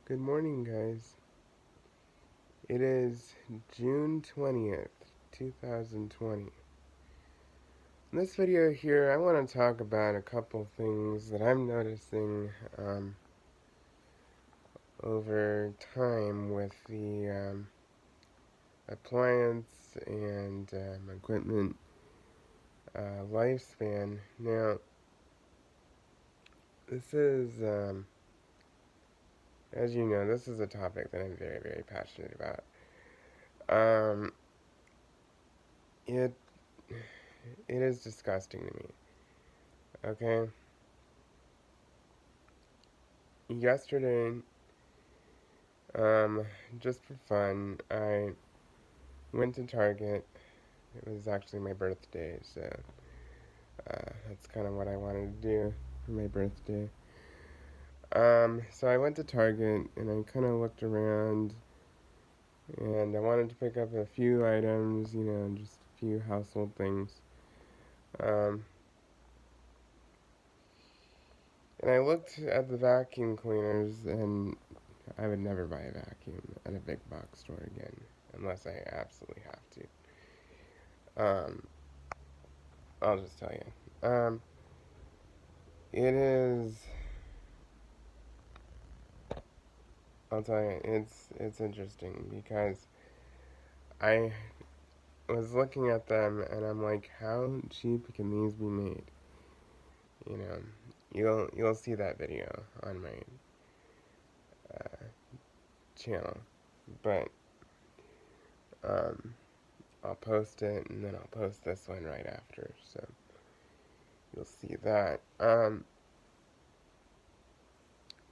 Good morning, guys. It is June 20th, 2020. In this video here, I want to talk about a couple things that I'm noticing over time with the appliance and equipment lifespan. Now, this is, as you know, this is a topic that I'm very, very passionate about. Um, it it is disgusting to me. Okay. Yesterday, just for fun, I went to Target. It was actually my birthday, so that's kind of what I wanted to do for my birthday. So I went to Target and I kind of looked around and I wanted to pick up a few items, just a few household things. Um, and I looked at the vacuum cleaners and I would never buy a vacuum at a big box store again unless I absolutely have to. I'll just tell you. It is. I'll tell you. It's interesting because I was looking at them and I'm like, how cheap can these be made? You know, you'll see that video on my uh, channel, but um, I'll post it and then I'll post this one right after, so you'll see that.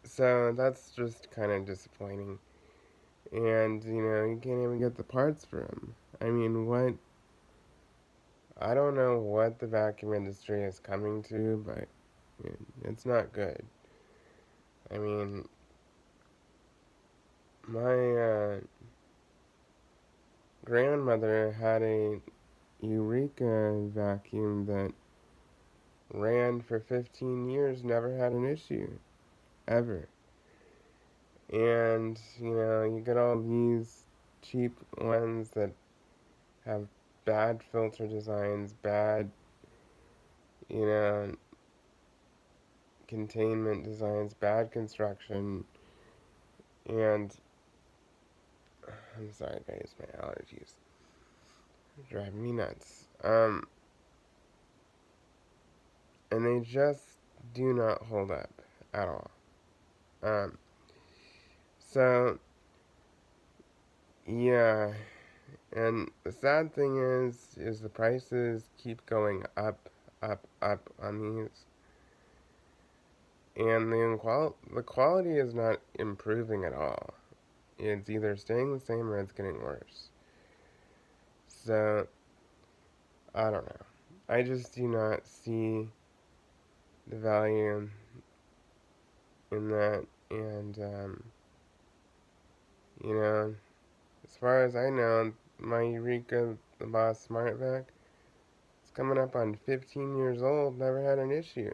So that's just kind of disappointing. And, you can't even get the parts for them. I mean, what? I don't know what the vacuum industry is coming to, but it's not good. I mean, my grandmother had a Eureka vacuum that ran for 15 years, never had an issue, ever. And, you get all these cheap ones that have bad filter designs, bad, you know, containment designs, bad construction, and I'm sorry guys, my allergies are driving me nuts. And they just do not hold up at all. Um, so yeah, and the sad thing is the prices keep going up, up on these, and the quality is not improving at all. It's either staying the same or it's getting worse. So I don't know. I just do not see the value in that, and you know, as far as I know, my Eureka the Boss Smart Vac is coming up on 15 years old, never had an issue.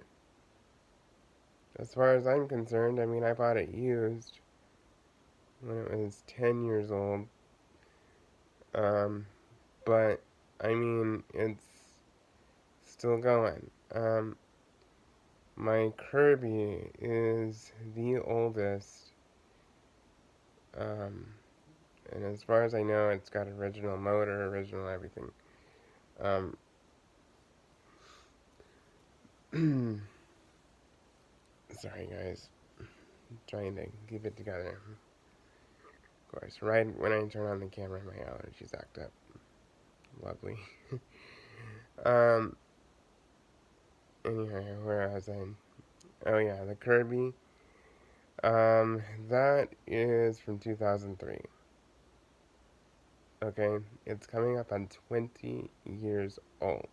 As far as I'm concerned, I mean, I bought it used when it was 10 years old, um, but I mean, it's still going. My Kirby is the oldest, um, and as far as I know, it's got original motor, original everything. Um, sorry guys, I'm trying to keep it together. Of course, right when I turn on the camera, my allergies act up. Lovely. um, anyway, where was I? Oh yeah, the Kirby. That is from 2003. Okay, it's coming up on 20 years old.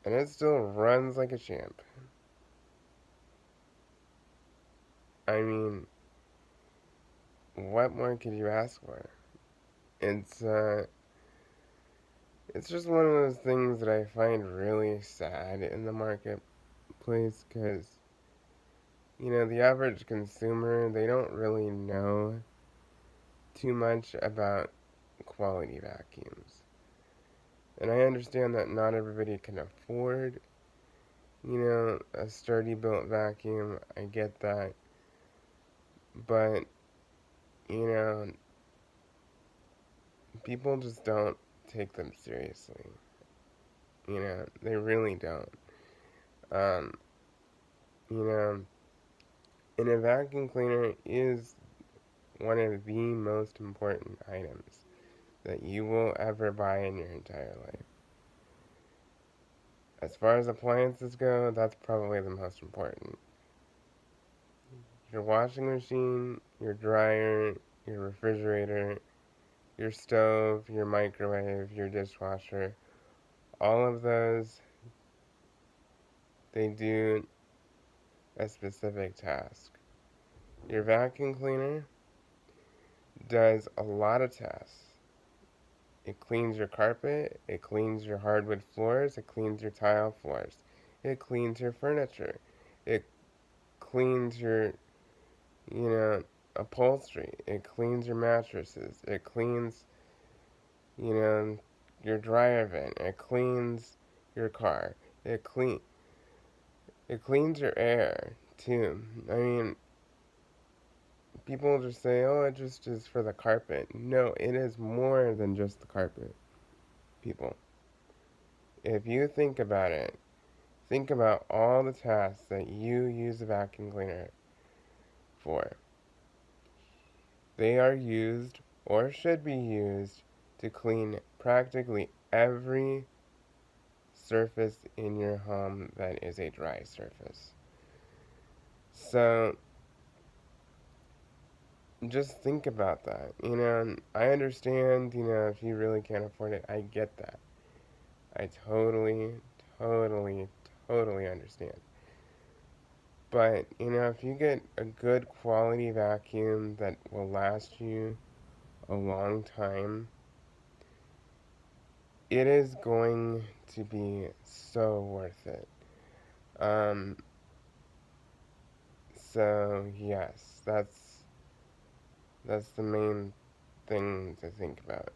And it still runs like a champ. I mean, what more could you ask for? It's, uh, it's just one of those things that I find really sad in the marketplace, because the average consumer, they don't really know too much about quality vacuums. And I understand that not everybody can afford, a sturdy built vacuum. I get that. But, you know, people just don't take them seriously. They really don't. Um, you know, and a vacuum cleaner is one of the most important items that you will ever buy in your entire life. As far as appliances go, that's probably the most important. Your washing machine, your dryer, your refrigerator, your stove, your microwave, your dishwasher, all of those, they do a specific task. Your vacuum cleaner does a lot of tasks. It cleans your carpet, it cleans your hardwood floors, it cleans your tile floors, it cleans your furniture, it cleans your, you know, upholstery, it cleans your mattresses, it cleans, you know, your dryer vent, it cleans your car, it clean it cleans your air too. I mean, people just say, "Oh, it just is for the carpet." No, it is more than just the carpet, people. If you think about it, think about all the tasks that you use a vacuum cleaner for. They are used or should be used to clean practically every surface in your home that is a dry surface. So just think about that. I understand, if you really can't afford it, I get that. I totally, totally, totally understand. But, if you get a good quality vacuum that will last you a long time, it is going to be so worth it. Um, so yes, that's the main thing to think about.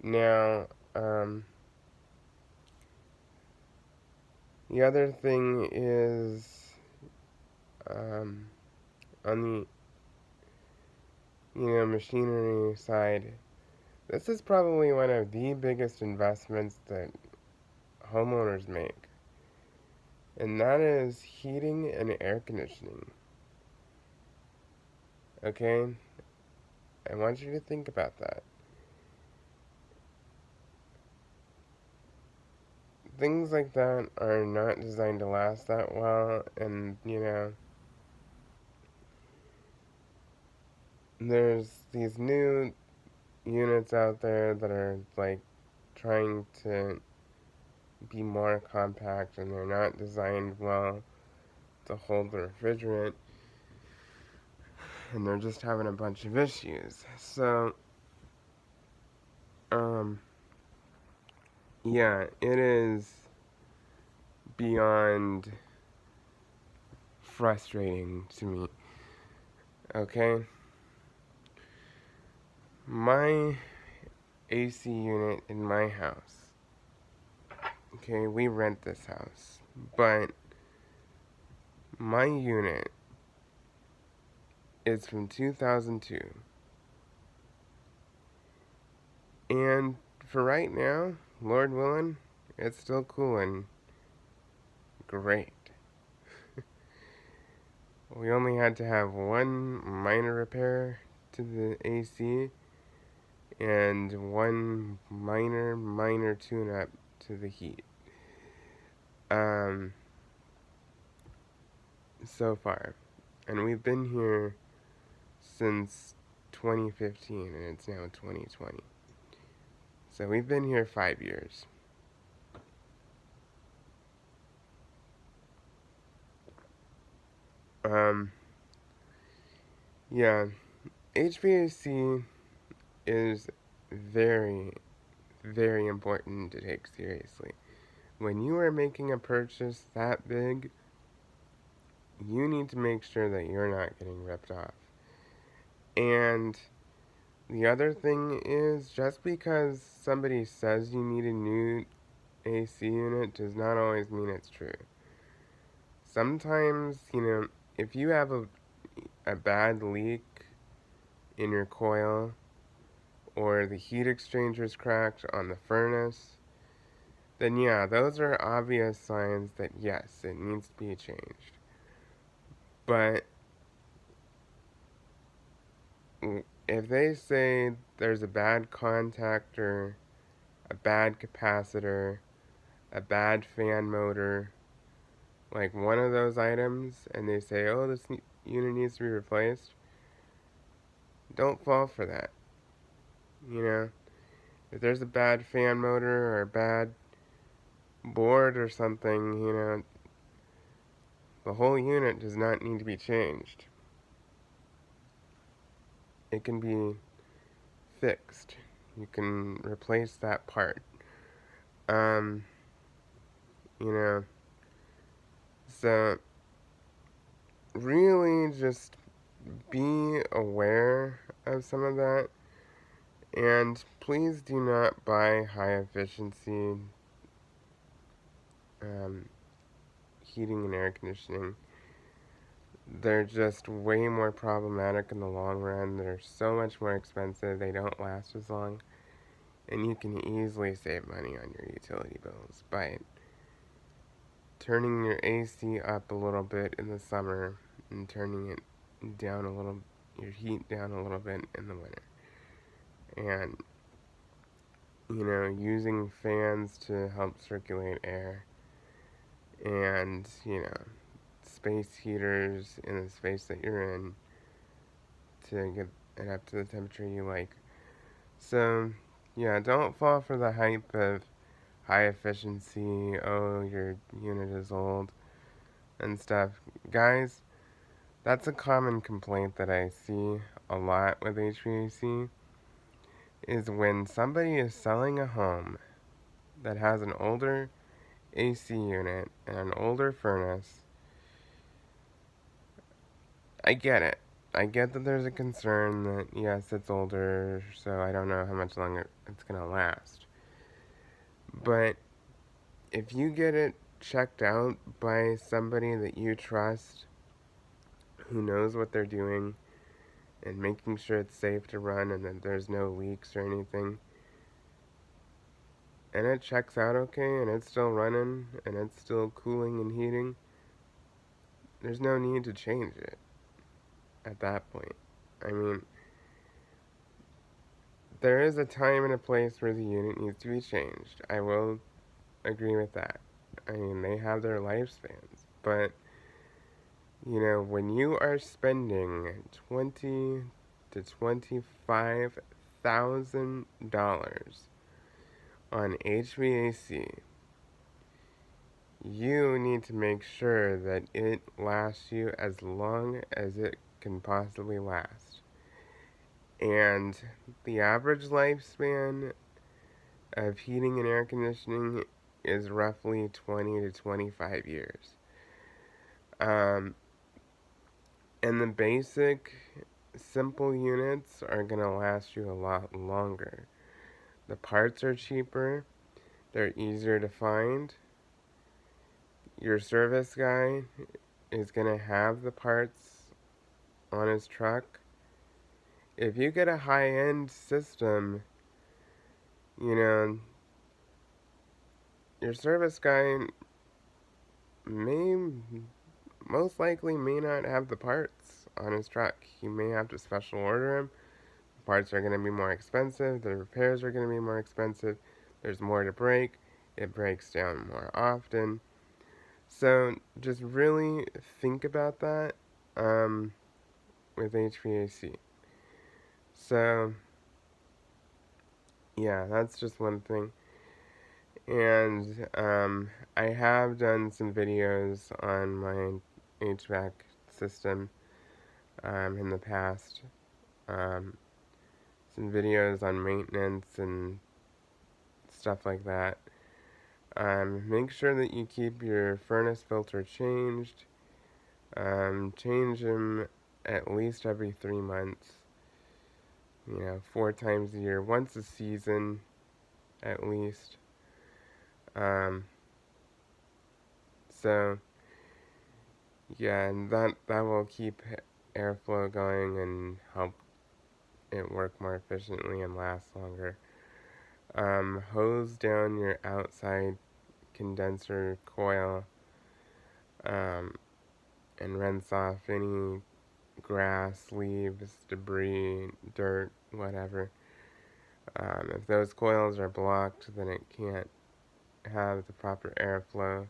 Now, the other thing is, um, on the, machinery side, this is probably one of the biggest investments that homeowners make, and that is heating and air conditioning. Okay? I want you to think about that. Things like that are not designed to last that well, and, there's these new units out there that are, like, trying to be more compact, and they're not designed well to hold the refrigerant, and they're just having a bunch of issues. So, um, yeah, it is beyond frustrating to me. Okay? My AC unit in my house. Okay, we rent this house. But my unit is from 2002. And for right now, Lord willing, it's still cooling great. We only had to have one minor repair to the AC and one minor tune-up to the heat. So far. And we've been here since 2015, and it's now 2020. So we've been here 5 years. Yeah, HVAC is very, very important to take seriously. When you are making a purchase that big, you need to make sure that you're not getting ripped off. And the other thing is, just because somebody says you need a new AC unit does not always mean it's true. Sometimes, if you have a bad leak in your coil, or the heat exchanger's cracked on the furnace, then yeah, those are obvious signs that yes, it needs to be changed. But if they say there's a bad contactor, a bad capacitor, a bad fan motor, like one of those items, and they say, oh, this unit needs to be replaced, don't fall for that. If there's a bad fan motor or a bad board or something, the whole unit does not need to be changed. It can be fixed. You can replace that part. Um, you know, so really just be aware of some of that. And please do not buy high efficiency heating and air conditioning. They're just way more problematic in the long run. They're so much more expensive. They don't last as long. And you can easily save money on your utility bills by turning your AC up a little bit in the summer and turning it down a little, your heat down a little bit in the winter. And, using fans to help circulate air. And, space heaters in the space that you're in to get it up to the temperature you like. So, yeah, don't fall for the hype of high efficiency, oh, your unit is old, and stuff. Guys, that's a common complaint that I see a lot with HVAC, is when somebody is selling a home that has an older AC unit and an older furnace. I get it. I get that there's a concern that, yes, it's older, so I don't know how much longer it's going to last. But if you get it checked out by somebody that you trust, who knows what they're doing, and making sure it's safe to run and that there's no leaks or anything, and it checks out okay, and it's still running, and it's still cooling and heating, there's no need to change it at that point. I mean, there is a time and a place where the unit needs to be changed. I will agree with that. I mean, they have their lifespans. But, when you are spending $20,000 to $25,000 on HVAC, you need to make sure that it lasts you as long as it can possibly last. And the average lifespan of heating and air conditioning is roughly 20 to 25 years. And the basic, simple units are going to last you a lot longer. The parts are cheaper, they're easier to find. Your service guy is going to have the parts on his truck. If you get a high-end system, your service guy most likely may not have the parts on his truck. He may have to special order them. The parts are going to be more expensive. The repairs are going to be more expensive. There's more to break. It breaks down more often. So just really think about that with HVAC. So, yeah, that's just one thing. And I have done some videos on my HVAC system in the past. Some videos on maintenance and stuff like that. Make sure that you keep your furnace filter changed. Change them at least every 3 months. 4 times a year, once a season at least. Um, so yeah, and that will keep airflow going and help it work more efficiently and last longer. Hose down your outside condenser coil, um, and rinse off any grass, leaves, debris, dirt, whatever. If those coils are blocked, then it can't have the proper airflow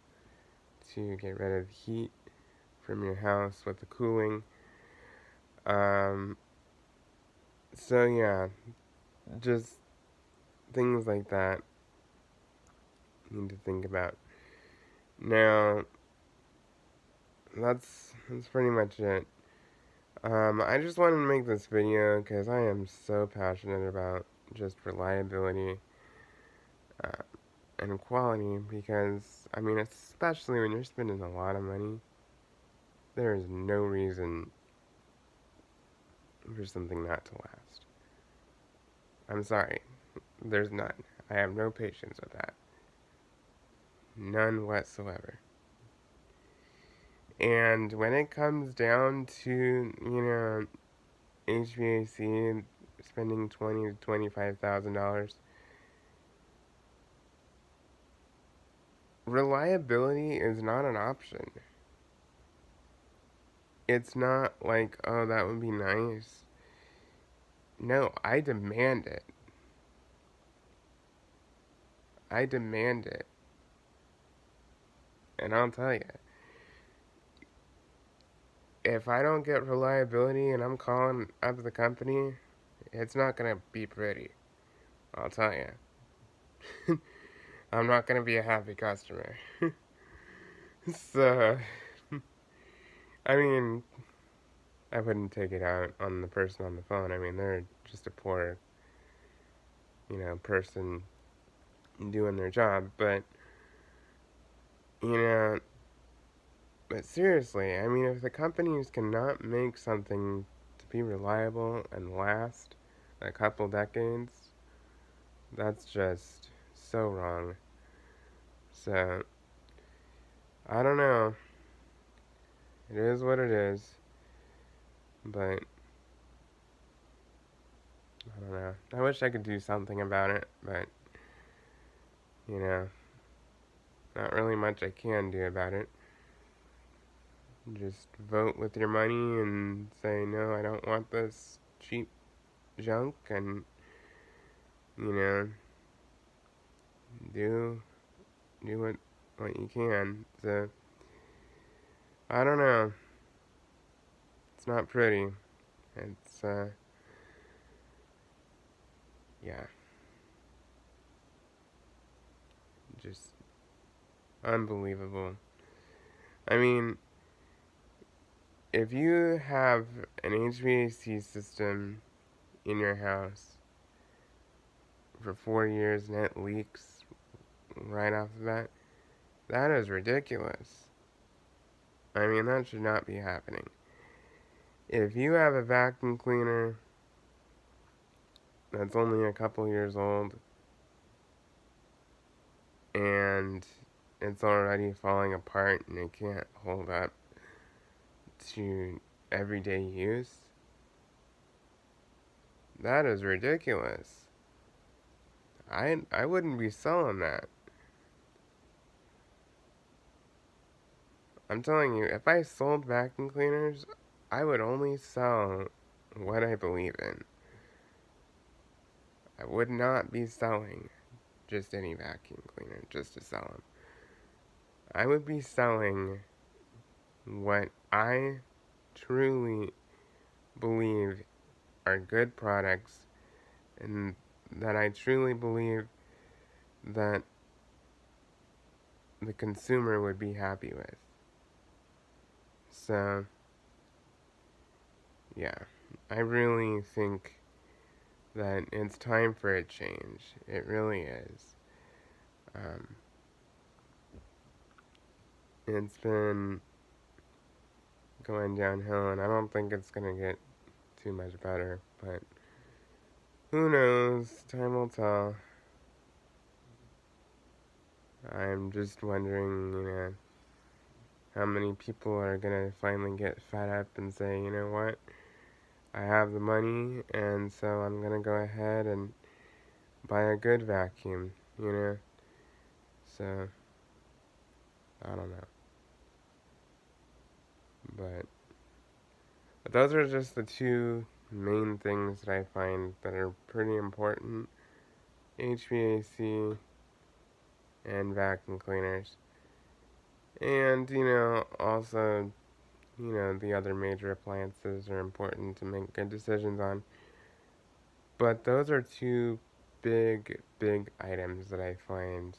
to get rid of the heat from your house with the cooling. Um, so yeah, just things like that you need to think about. Now, that's pretty much it. I just wanted to make this video because I am so passionate about just reliability uh, and quality because, I mean, especially when you're spending a lot of money, there is no reason for something not to last. I'm sorry, there's none. I have no patience with that. None whatsoever. And when it comes down to, HVAC spending $20,000 to $25,000, reliability is not an option. It's not like, oh, that would be nice. No, I demand it. I demand it. And I'll tell you, if I don't get reliability and I'm calling up the company, it's not going to be pretty. I'll tell you. I'm not going to be a happy customer. So, I mean, I wouldn't take it out on the person on the phone. I mean, they're just a poor, person doing their job. You know, but seriously, I mean, if the companies cannot make something to be reliable and last a couple decades, that's just so wrong. So, I don't know. It is what it is. But, I don't know. I wish I could do something about it, but, you know, not really much I can do about it. Just vote with your money and say, no, I don't want this cheap junk, and, you know, do what you can. So, I don't know. It's not pretty. It's, yeah, just unbelievable. I mean, if you have an HVAC system in your house for 4 years and it leaks right off the bat, that is ridiculous. I mean, that should not be happening. If you have a vacuum cleaner that's only a couple years old and it's already falling apart and it can't hold up to everyday use, that is ridiculous. I wouldn't be selling that. I'm telling you, if I sold vacuum cleaners, I would only sell what I believe in. I would not be selling just any vacuum cleaner just to sell them. I would be selling what I truly believe are good products and that I truly believe that the consumer would be happy with. So, yeah, I really think that it's time for a change. It really is. Um, it's been going downhill, and I don't think it's gonna get too much better, but who knows? Time will tell. I'm just wondering, how many people are gonna finally get fed up and say, you know what? I have the money, and so I'm gonna go ahead and buy a good vacuum, So, I don't know. But those are just the two main things that I find that are pretty important: HVAC and vacuum cleaners. And, also, the other major appliances are important to make good decisions on. But those are two big, big items that I find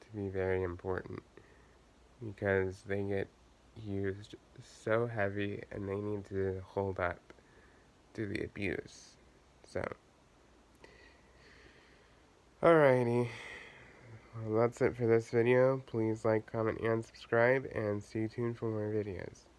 to be very important because they get used so heavy and they need to hold up to the abuse. So, alrighty. Well, that's it for this video. Please like, comment, and subscribe, and stay tuned for more videos.